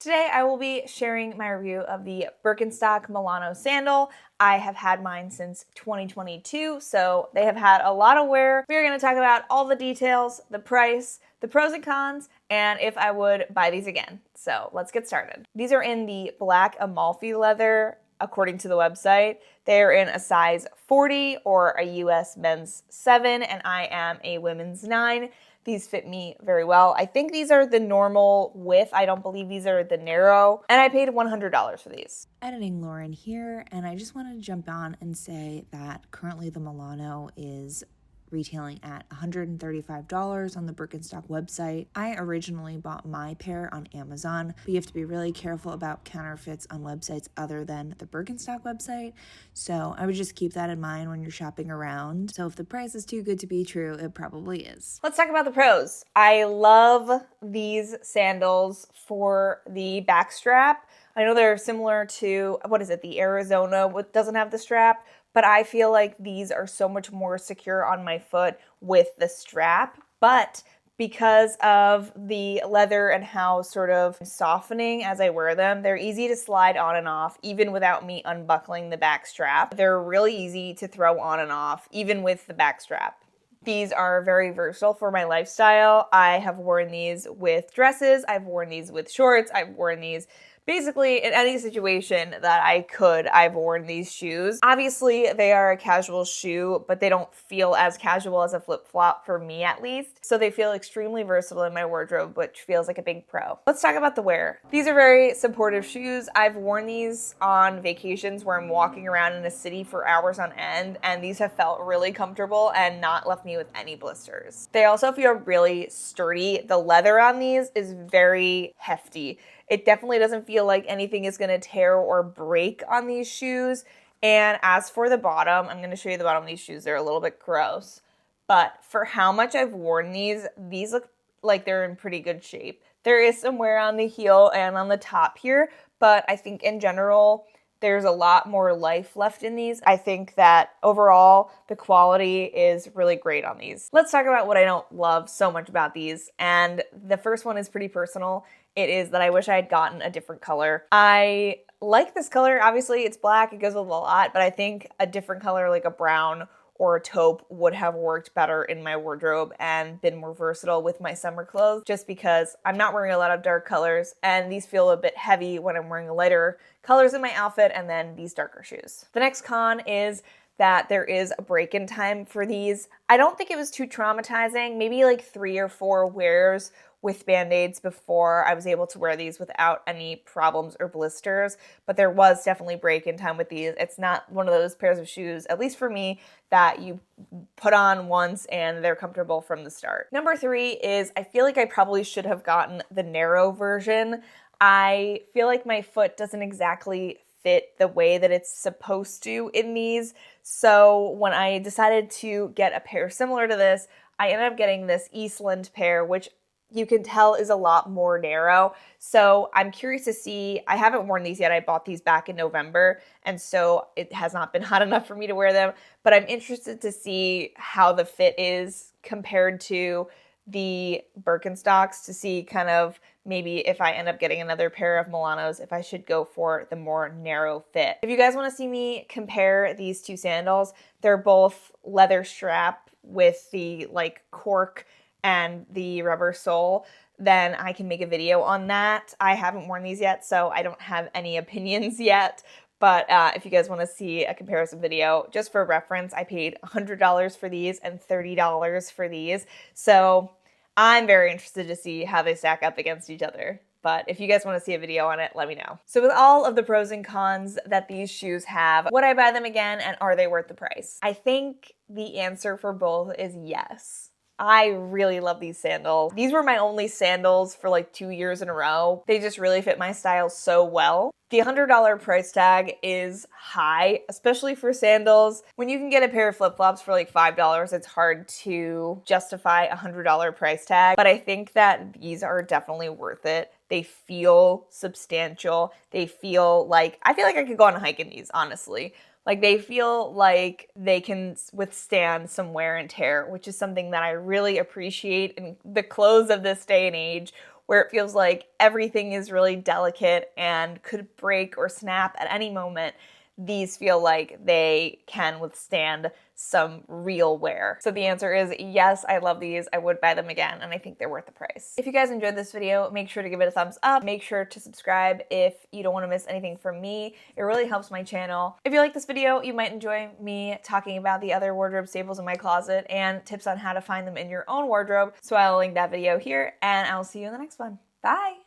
Today I will be sharing my review of the Birkenstock Milano sandal. I have had mine since 2022, so they have had a lot of wear. We are going to talk about all the details, the price, the pros and cons, and if I would buy these again. So let's get started. These are in the black Amalfi leather, according to the website. They're in a size 40 or a US men's 7, and I am a women's 9. These fit me very well. I think these are the normal width. I don't believe these are the narrow. And I paid $100 for these. Editing Lauren here, and I just wanted to jump on and say that currently the Milano is retailing at $135 on the Birkenstock website. I originally bought my pair on Amazon, but you have to be really careful about counterfeits on websites other than the Birkenstock website. So I would just keep that in mind when you're shopping around. So if the price is too good to be true, it probably is. Let's talk about the pros. I love these sandals for the back strap. I know they're similar to, the Arizona, what doesn't have the strap, but I feel like these are so much more secure on my foot with the strap. But because of the leather and how sort of softening as I wear them, they're easy to slide on and off even without me unbuckling the back strap. They're really easy to throw on and off even with the back strap. These are very versatile for my lifestyle. I have worn these with dresses, I've worn these with shorts, I've worn these basically in any situation that I could, I've worn these shoes. Obviously, they are a casual shoe, but they don't feel as casual as a flip-flop for me at least. So they feel extremely versatile in my wardrobe, which feels like a big pro. Let's talk about the wear. These are very supportive shoes. I've worn these on vacations where I'm walking around in a city for hours on end, and these have felt really comfortable and not left me with any blisters. They also feel really sturdy. The leather on these is very hefty. It definitely doesn't feel like anything is going to tear or break on these shoes. And as for the bottom, I'm going to show you the bottom of these shoes. They're a little bit gross. But for how much I've worn these look like they're in pretty good shape. There is some wear on the heel and on the top here, but I think in general, there's a lot more life left in these. I think that overall, the quality is really great on these. Let's talk about what I don't love so much about these. And the first one is pretty personal. It is that I wish I had gotten a different color. I like this color. Obviously, it's black. It goes with a lot. But I think a different color like a brown or a taupe would have worked better in my wardrobe and been more versatile with my summer clothes, just because I'm not wearing a lot of dark colors and these feel a bit heavy when I'm wearing lighter colors in my outfit and then these darker shoes. The next con is that there is a break-in time for these. I don't think it was too traumatizing, maybe like 3 or 4 wears with Band-Aids before I was able to wear these without any problems or blisters, but there was definitely break-in time with these. It's not one of those pairs of shoes, at least for me, that you put on once and they're comfortable from the start. Number 3 is I feel like I probably should have gotten the narrow version. I feel like my foot doesn't exactly fit the way that it's supposed to in these. So when I decided to get a pair similar to this, I ended up getting this Eastland pair, which you can tell is a lot more narrow. So I'm curious to see, I haven't worn these yet. I bought these back in November, and so it has not been hot enough for me to wear them, but I'm interested to see how the fit is compared to the Birkenstocks, to see kind of maybe if I end up getting another pair of Milanos, if I should go for the more narrow fit. If you guys want to see me compare these two sandals, they're both leather strap with the like cork and the rubber sole, then I can make a video on that. I haven't worn these yet, so I don't have any opinions yet. But if you guys want to see a comparison video, just for reference, I paid $100 for these and $30 for these. So I'm very interested to see how they stack up against each other. But if you guys want to see a video on it, let me know. So with all of the pros and cons that these shoes have, would I buy them again and are they worth the price? I think the answer for both is yes. I really love these sandals. These were my only sandals for like 2 years in a row. They just really fit my style so well. The $100 price tag is high, especially for sandals. When you can get a pair of flip-flops for like $5, it's hard to justify a $100 price tag. But I think that these are definitely worth it. They feel substantial. They feel like, I feel like I could go on a hike in these, honestly. Like, they feel like they can withstand some wear and tear, which is something that I really appreciate in the clothes of this day and age, where it feels like everything is really delicate and could break or snap at any moment, these feel like they can withstand some real wear. So the answer is yes, I love these. I would buy them again, and I think they're worth the price. If you guys enjoyed this video, make sure to give it a thumbs up. Make sure to subscribe if you don't want to miss anything from me. It really helps my channel. If you like this video, you might enjoy me talking about the other wardrobe staples in my closet and tips on how to find them in your own wardrobe. So I'll link that video here, and I'll see you in the next one. Bye!